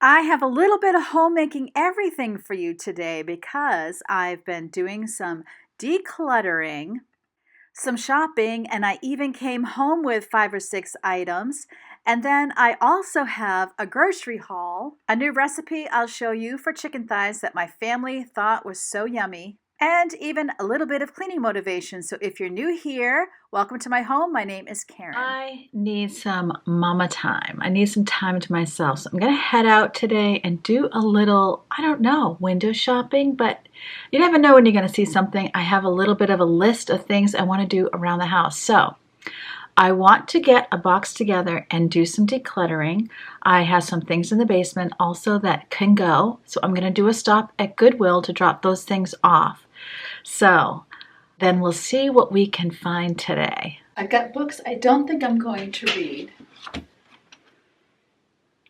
I have a little bit of homemaking everything for you today because I've been doing some decluttering, some shopping, and I even came home with 5 or 6 items. And then I also have a grocery haul, a new recipe I'll show you for chicken thighs that my family thought was so yummy, and even a little bit of cleaning motivation. So if you're new here, welcome to my home. My name is Karen. I need some mama time. I need some time to myself. So I'm going to head out today and do a little, I don't know, window shopping, but you never know when you're going to see something. I have a little bit of a list of things I want to do around the house. So I want to get a box together and do some decluttering. I have some things in the basement also that can go. So I'm going to do a stop at Goodwill to drop those things off. So then we'll see what we can find today. I've got books I don't think I'm going to read.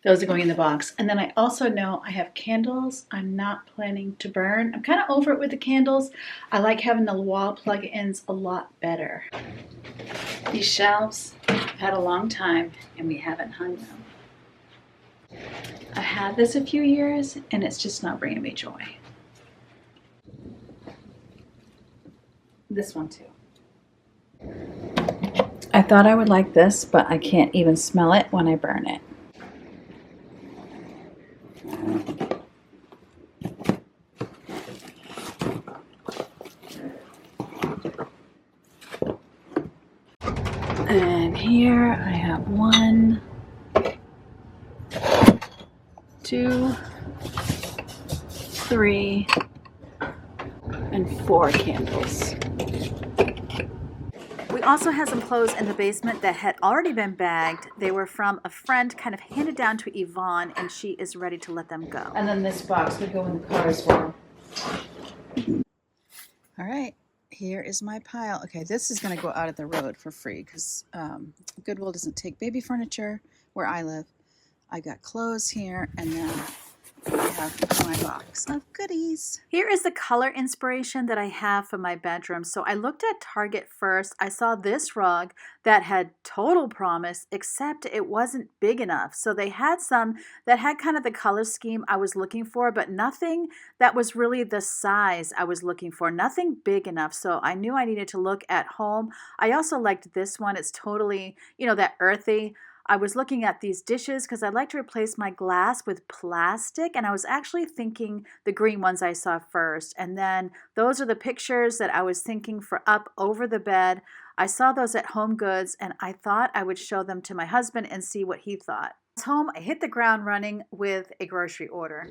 Those are going in the box. And then I also know I have candles I'm not planning to burn. I'm kind of over it with the candles. I like having the wall plug-ins a lot better. These shelves have had a long time and we haven't hung them. I had this a few years and it's just not bringing me joy. This one too. I thought I would like this, but I can't even smell it when I burn it. And here I have 1, 2, 3, and 4 candles. We also had some clothes in the basement that had already been bagged. They were from a friend, kind of handed down to Yvonne, and she is ready to let them go. And then this box would go in the car as well. All right, here is my pile. Okay, this is going to go out of the road for free because Goodwill doesn't take baby furniture where I live. I got clothes here, and then I have my box of goodies. Here is the color inspiration that I have for my bedroom. So I looked at Target first. I saw this rug that had total promise, except it wasn't big enough. So they had some that had kind of the color scheme I was looking for, but nothing that was really the size I was looking for. Nothing big enough. So I knew I needed to look at home. I also liked this one. It's totally, that earthy. I was looking at these dishes because I'd like to replace my glass with plastic, and I was actually thinking the green ones I saw first. And then those are the pictures that I was thinking for up over the bed. I saw those at Home Goods, and I thought I would show them to my husband and see what he thought. Home, I hit the ground running with a grocery order.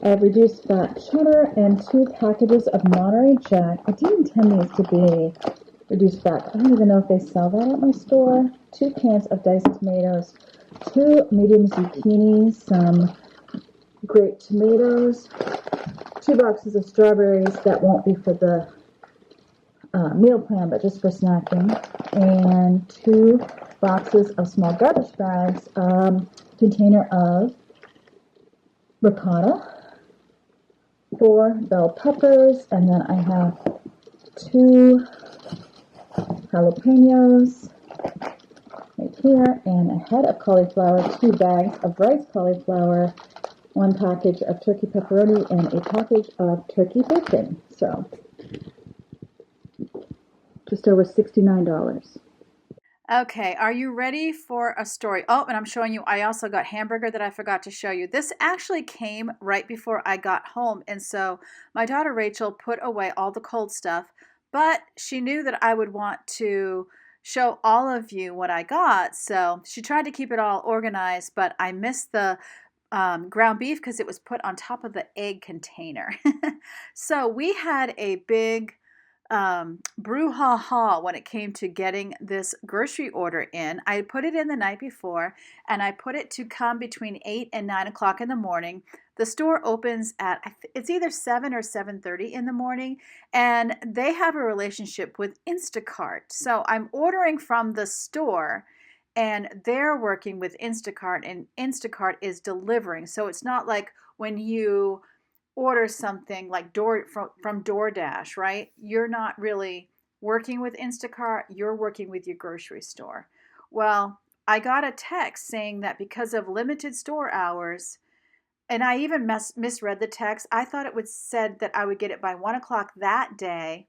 I have reduced fat cheddar and 2 packages of Monterey Jack. I didn't intend these to be reduced fat. I don't even know if they sell that at my store. 2 cans of diced tomatoes, 2 medium zucchinis, some grape tomatoes, 2 boxes of strawberries that won't be for the meal plan, but just for snacking, and 2 boxes of small garbage bags, container of ricotta, 4 bell peppers, and then I have 2 jalapenos right here, and a head of cauliflower, 2 bags of rice cauliflower, 1 package of turkey pepperoni, and a package of turkey bacon. So just over $69. Okay, are you ready for a story? Oh, and I'm showing you, I also got hamburger that I forgot to show you. This actually came right before I got home, and so my daughter Rachel put away all the cold stuff, but she knew that I would want to show all of you what I got, so she tried to keep it all organized, but I missed the ground beef because it was put on top of the egg container. So we had a big brouhaha when it came to getting this grocery order in. I put it in the night before, and I put it to come between 8 and 9 o'clock in the morning. The store opens at, it's either 7 or 7:30 in the morning, and they have a relationship with Instacart. So I'm ordering from the store, and they're working with Instacart, and Instacart is delivering. So it's not like when you order something like from DoorDash, right? You're not really working with Instacart, you're working with your grocery store. Well, I got a text saying that because of limited store hours, and I even misread the text. I thought it would said that I would get it by 1 o'clock that day.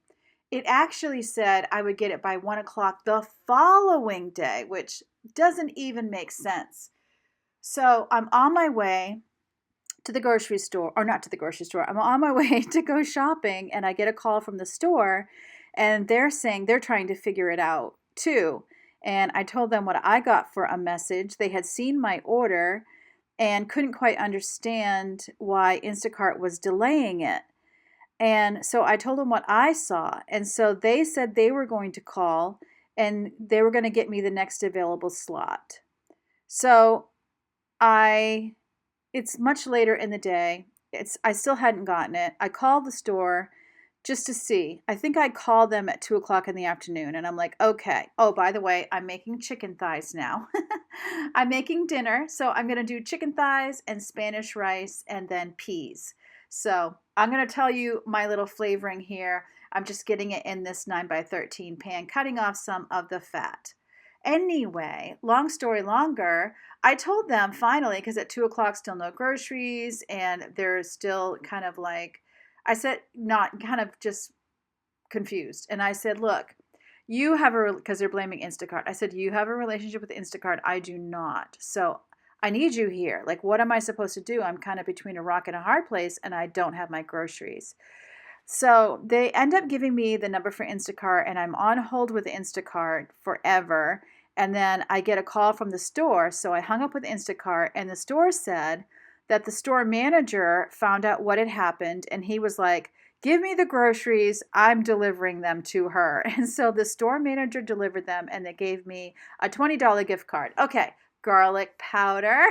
It actually said I would get it by 1 o'clock the following day, which doesn't even make sense. So I'm on my way to the grocery store, or not to the grocery store. I'm on my way to go shopping, and I get a call from the store, and they're saying they're trying to figure it out too. And I told them what I got for a message. They had seen my order and couldn't quite understand why Instacart was delaying it. And so I told them what I saw. And so they said they were going to call and they were going to get me the next available slot. So it's much later in the day. I still hadn't gotten it. I called the store just to see. I think I called them at 2 o'clock in the afternoon, and I'm like, okay. Oh, by the way, I'm making chicken thighs now. I'm making dinner, so I'm going to do chicken thighs and Spanish rice and then peas. So I'm going to tell you my little flavoring here. I'm just getting it in this 9x13 pan, cutting off some of the fat. Anyway, long story longer, I told them finally, because at 2 o'clock, still no groceries, and they're still kind of like, I said, not kind of just confused. And I said, look, you have because they're blaming Instacart. I said, you have a relationship with Instacart. I do not. So I need you here. Like, what am I supposed to do? I'm kind of between a rock and a hard place, and I don't have my groceries. So they end up giving me the number for Instacart, and I'm on hold with Instacart forever. And then I get a call from the store. So I hung up with Instacart, and the store said that the store manager found out what had happened, and he was like, give me the groceries, I'm delivering them to her. And so the store manager delivered them, and they gave me a $20 gift card. Okay, garlic powder.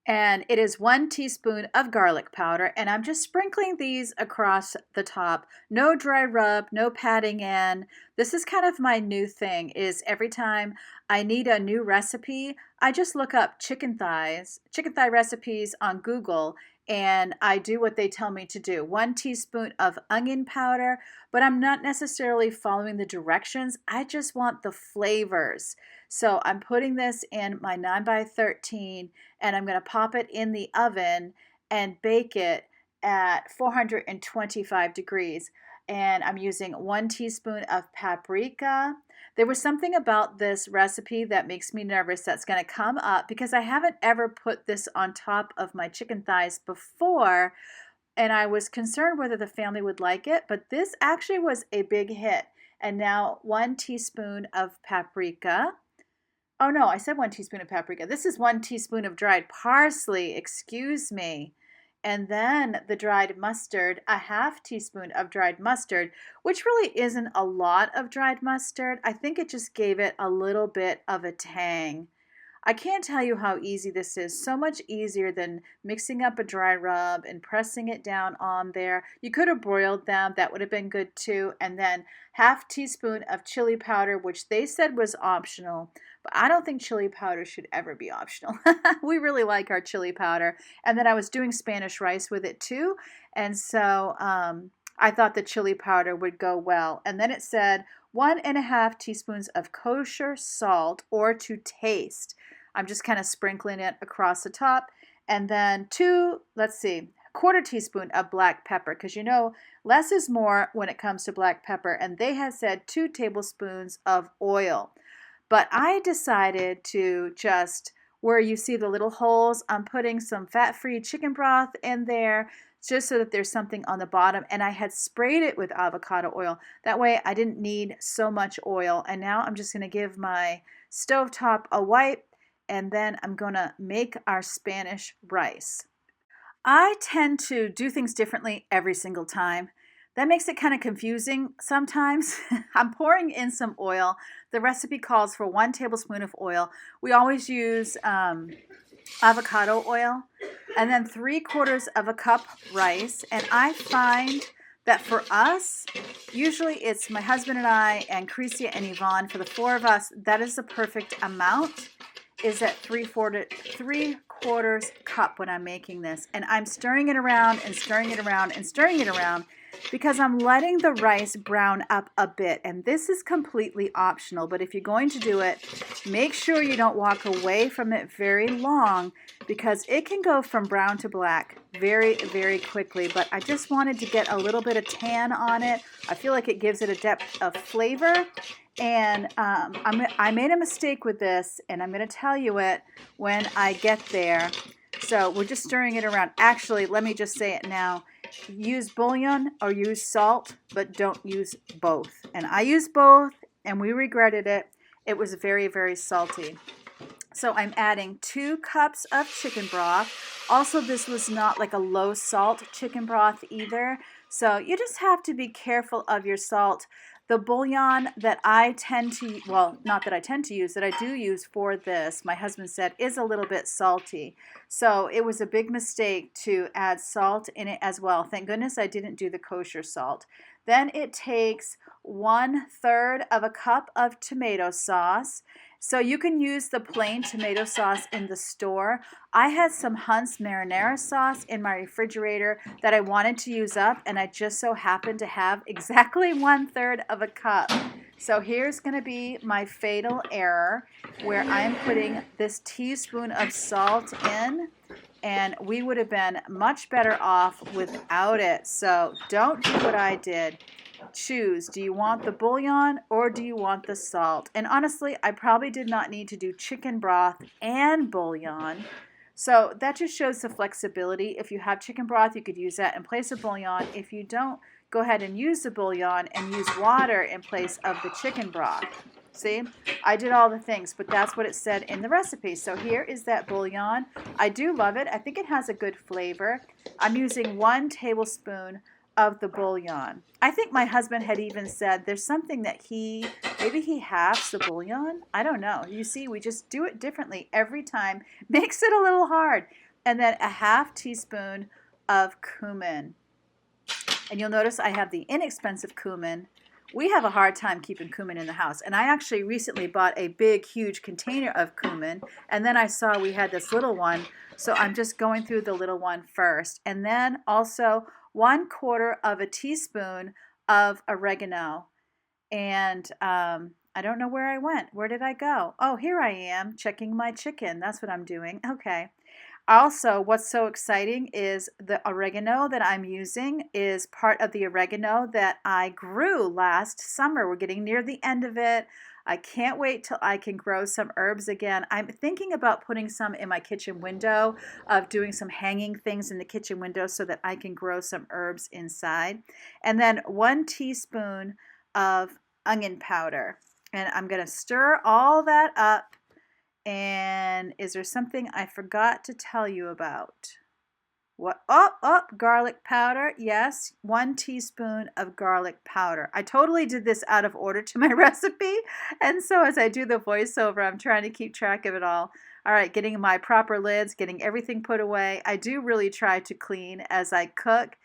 And it is 1 teaspoon of garlic powder, and I'm just sprinkling these across the top. No dry rub, no patting in. This is kind of my new thing, is every time I need a new recipe, I just look up chicken thigh recipes on Google, and I do what they tell me to do. 1 teaspoon of onion powder, but I'm not necessarily following the directions. I just want the flavors. So I'm putting this in my 9x13, and I'm going to pop it in the oven and bake it at 425 degrees. And I'm using 1 teaspoon of paprika. There was something about this recipe that makes me nervous that's going to come up because I haven't ever put this on top of my chicken thighs before, and I was concerned whether the family would like it, but this actually was a big hit. And now 1 teaspoon of paprika. Oh no, I said 1 teaspoon of paprika. This is 1 teaspoon of dried parsley, excuse me. And then the dried mustard, a 1/2 teaspoon of dried mustard, which really isn't a lot of dried mustard. I think it just gave it a little bit of a tang. I can't tell you how easy this is. So much easier than mixing up a dry rub and pressing it down on there. You could have broiled them. That would have been good too. And then 1/2 teaspoon of chili powder, which they said was optional. But I don't think chili powder should ever be optional. We really like our chili powder. And then I was doing Spanish rice with it too. And so I thought the chili powder would go well. And then it said 1.5 teaspoons of kosher salt, or to taste. I'm just kind of sprinkling it across the top. And then 1/4 teaspoon of black pepper, because you know less is more when it comes to black pepper. And they had said 2 tablespoons of oil. But I decided to just, where you see the little holes, I'm putting some fat-free chicken broth in there just so that there's something on the bottom. And I had sprayed it with avocado oil. That way I didn't need so much oil. And now I'm just going to give my stovetop a wipe, and then I'm going to make our Spanish rice. I tend to do things differently every single time. That makes it kind of confusing sometimes. I'm pouring in some oil. The recipe calls for 1 tablespoon of oil. We always use avocado oil. And then 3/4 of a cup rice. And I find that for us, usually it's my husband and I and Crecia and Yvonne. For the 4 of us, that is the perfect amount, is at 3/4 cup when I'm making this. And I'm stirring it around and stirring it around and stirring it around. because I'm letting the rice brown up a bit, and this is completely optional, but if you're going to do it, make sure you don't walk away from it very long because it can go from brown to black very, very quickly. But I just wanted to get a little bit of tan on it. I feel like it gives it a depth of flavor. And I made a mistake with this, and I'm going to tell you it when I get there. So we're just stirring it around. Actually, let me just say it now. Use bouillon or use salt, but don't use both. And I used both, and we regretted it. It was very, very salty. So I'm adding 2 cups of chicken broth. Also, this was not like a low salt chicken broth either. So you just have to be careful of your salt. The bouillon that I tend to, well, not that I tend to use, that I do use for this, my husband said, is a little bit salty. So it was a big mistake to add salt in it as well. Thank goodness I didn't do the kosher salt. Then it takes 1/3 of a cup of tomato sauce. So you can use the plain tomato sauce in the store. I had some Hunt's marinara sauce in my refrigerator that I wanted to use up, and I just so happened to have exactly 1/3 of a cup. So here's going to be my fatal error where I'm putting this teaspoon of salt in, and we would have been much better off without it. So don't do what I did. Choose. Do you want the bouillon or do you want the salt? And honestly, I probably did not need to do chicken broth and bouillon. So that just shows the flexibility. If you have chicken broth, you could use that in place of bouillon. If you don't, go ahead and use the bouillon and use water in place of the chicken broth. See, I did all the things, but that's what it said in the recipe. So here is that bouillon. I do love it. I think it has a good flavor. I'm using 1 tablespoon of the bouillon. I think my husband had even said there's something that maybe he halves the bouillon. I don't know. You see, we just do it differently every time. Makes it a little hard. And then a 1/2 teaspoon of cumin. And you'll notice I have the inexpensive cumin. We have a hard time keeping cumin in the house. And I actually recently bought a big, huge container of cumin. And then I saw we had this little one. So I'm just going through the little one first. And then also 1/4 of a teaspoon of oregano. And I don't know where I went. Where did I go? Oh, here I am checking my chicken. That's what I'm doing. Okay. Also, what's so exciting is the oregano that I'm using is part of the oregano that I grew last summer. We're getting near the end of it. I can't wait till I can grow some herbs again. I'm thinking about putting some in my kitchen window, of doing some hanging things in the kitchen window so that I can grow some herbs inside. And then 1 teaspoon of onion powder. And I'm going to stir all that up. And is there something I forgot to tell you about? What? Oh, garlic powder. Yes, 1 teaspoon of garlic powder. I totally did this out of order to my recipe. And so as I do the voiceover, I'm trying to keep track of it all. All right, getting my proper lids, getting everything put away. I do really try to clean as I cook,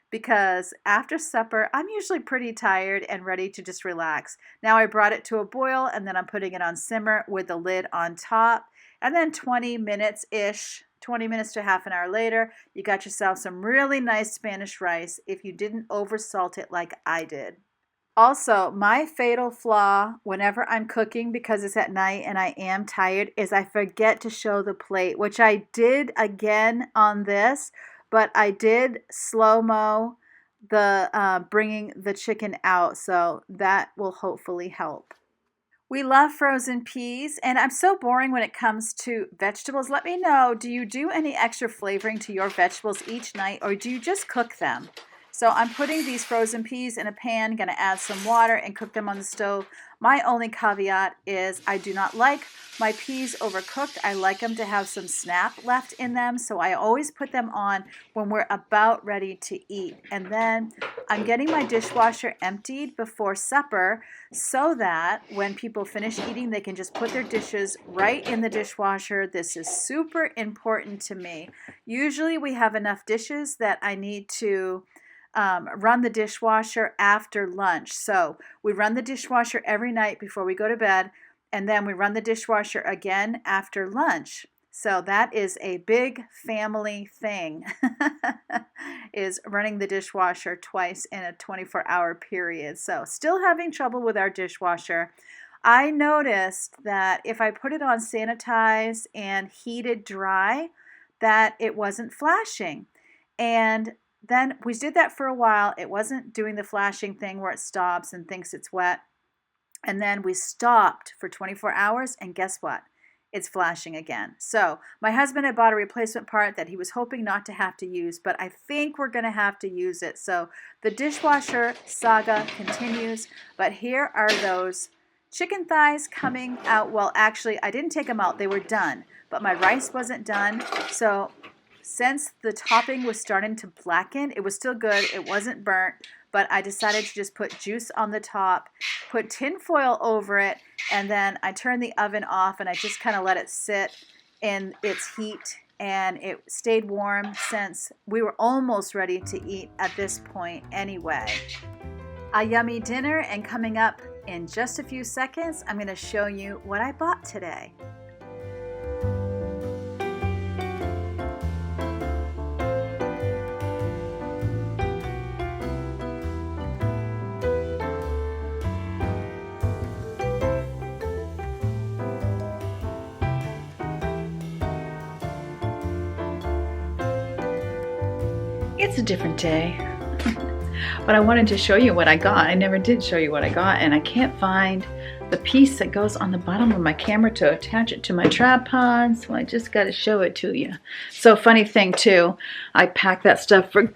because after supper, I'm usually pretty tired and ready to just relax. Now I brought it to a boil, and then I'm putting it on simmer with the lid on top. And then 20 minutes-ish, 20 minutes to half an hour later, you got yourself some really nice Spanish rice if you didn't oversalt it like I did. Also, my fatal flaw whenever I'm cooking, because it's at night and I am tired, is I forget to show the plate, which I did again on this. But I did slow-mo the bringing the chicken out, so that will hopefully help. We love frozen peas, and I'm so boring when it comes to vegetables. Let me know, do you do any extra flavoring to your vegetables each night, or do you just cook them? So I'm putting these frozen peas in a pan, going to add some water and cook them on the stove. My only caveat is I do not like my peas overcooked. I like them to have some snap left in them, so I always put them on when we're about ready to eat. And then I'm getting my dishwasher emptied before supper so that when people finish eating, they can just put their dishes right in the dishwasher. This is super important to me. Usually we have enough dishes that I need to run the dishwasher after lunch. So we run the dishwasher every night before we go to bed, and then we run the dishwasher again after lunch. So that is a big family thing, is running the dishwasher twice in a 24-hour period. So still having trouble with our dishwasher. I noticed that if I put it on sanitize and heated dry, that it wasn't flashing. And then we did that for a while. It wasn't doing the flashing thing where it stops and thinks it's wet. And then we stopped for 24 hours, and guess what? It's flashing again. So my husband had bought a replacement part that he was hoping not to have to use, but I think we're going to have to use it. So the dishwasher saga continues, but here are those chicken thighs coming out. Well, actually, I didn't take them out. They were done, but my rice wasn't done. So since the topping was starting to blacken, it was still good. It wasn't burnt, but I decided to just put juice on the top, put tin foil over it, and then I turned the oven off and I just kind of let it sit in its heat, and it stayed warm since we were almost ready to eat at this point anyway. A yummy dinner, and coming up in just a few seconds, I'm going to show you what I bought today. It's a different day, but I wanted to show you what I got. I never did show you what I got, and I can't find the piece that goes on the bottom of my camera to attach it to my tripod, so I just got to show it to you. So funny thing too, I packed that stuff for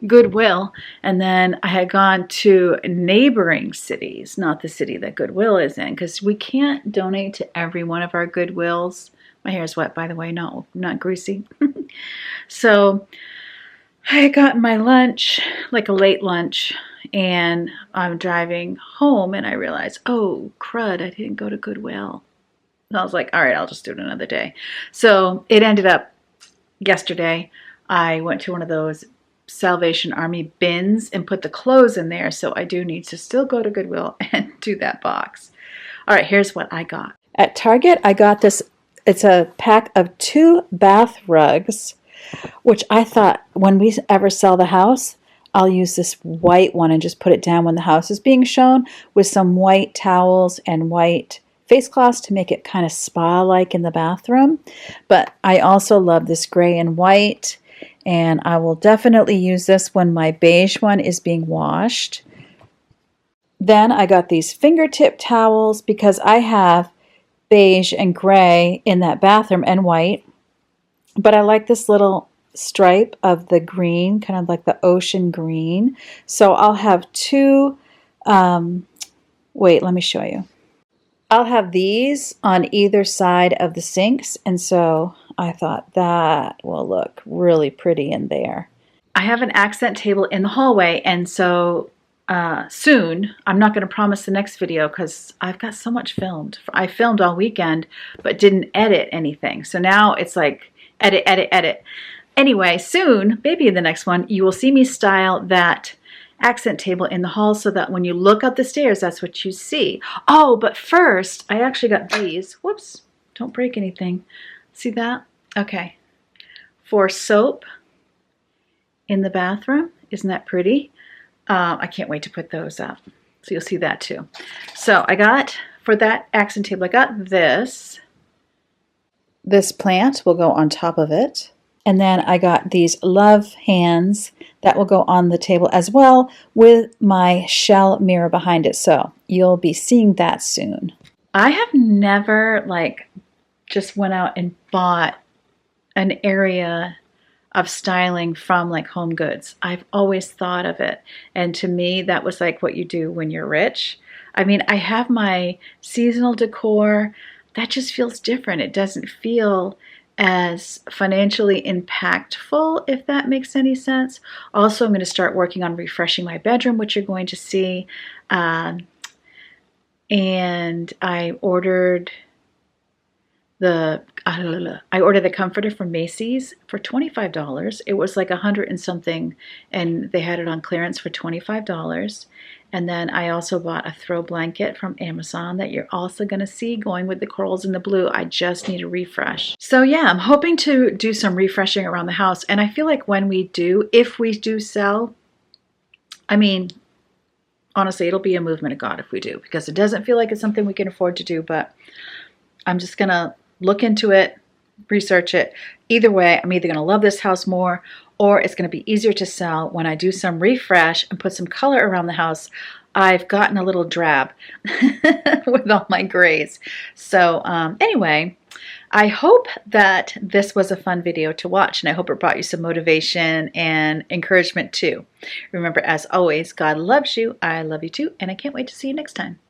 Goodwill, and then I had gone to neighboring cities, not the city that Goodwill is in, because we can't donate to every one of our Goodwills. My hair is wet, by the way, not greasy. So I had gotten my lunch, like a late lunch, and I'm driving home and I realized, oh crud, I didn't go to Goodwill. And I was like, all right, I'll just do it another day. So it ended up yesterday, I went to one of those Salvation Army bins and put the clothes in there. So I do need to still go to Goodwill and do that box. All right, here's what I got. At Target, I got this, it's a pack of 2 bath rugs, which I thought when we ever sell the house, I'll use this white one and just put it down when the house is being shown with some white towels and white face cloths to make it kind of spa-like in the bathroom. But I also love this gray and white, and I will definitely use this when my beige one is being washed. Then I got these fingertip towels because I have beige and gray in that bathroom and white. But I like this little stripe of the green, kind of like the ocean green. So I'll have 2, wait, let me show you. I'll have these on either side of the sinks. And so I thought that will look really pretty in there. I have an accent table in the hallway. And so soon, I'm not going to promise the next video because I've got so much filmed. I filmed all weekend, but didn't edit anything. So now it's like, edit, edit, edit. Anyway, soon, maybe in the next one, you will see me style that accent table in the hall so that when you look up the stairs, that's what you see. Oh, but first, I actually got these. Whoops, don't break anything. See that? Okay. For soap in the bathroom. Isn't that pretty? I can't wait to put those up. So you'll see that too. So I got, for that accent table, I got this. This plant will go on top of it. And then I got these love hands that will go on the table as well with my shell mirror behind it. So you'll be seeing that soon. I have never just went out and bought an area of styling from Home Goods. I've always thought of it. And to me, that was like what you do when you're rich. I mean, I have my seasonal decor. That just feels different. It doesn't feel as financially impactful, if that makes any sense. Also, I'm going to start working on refreshing my bedroom, which you're going to see. And I ordered I ordered the comforter from Macy's for $25. It was like 100 and something, and they had it on clearance for $25. And then I also bought a throw blanket from Amazon that you're also going to see going with the corals and the blue. I just need a refresh. So yeah, I'm hoping to do some refreshing around the house. And I feel like when we do, if we do sell, I mean, honestly, it'll be a movement of God if we do, because it doesn't feel like it's something we can afford to do, but I'm just going to look into it, research it. Either way, I'm either going to love this house more, or it's going to be easier to sell when I do some refresh and put some color around the house. I've gotten a little drab with all my grays. So anyway, I hope that this was a fun video to watch, and I hope it brought you some motivation and encouragement too. Remember, as always, God loves you, I love you too, and I can't wait to see you next time.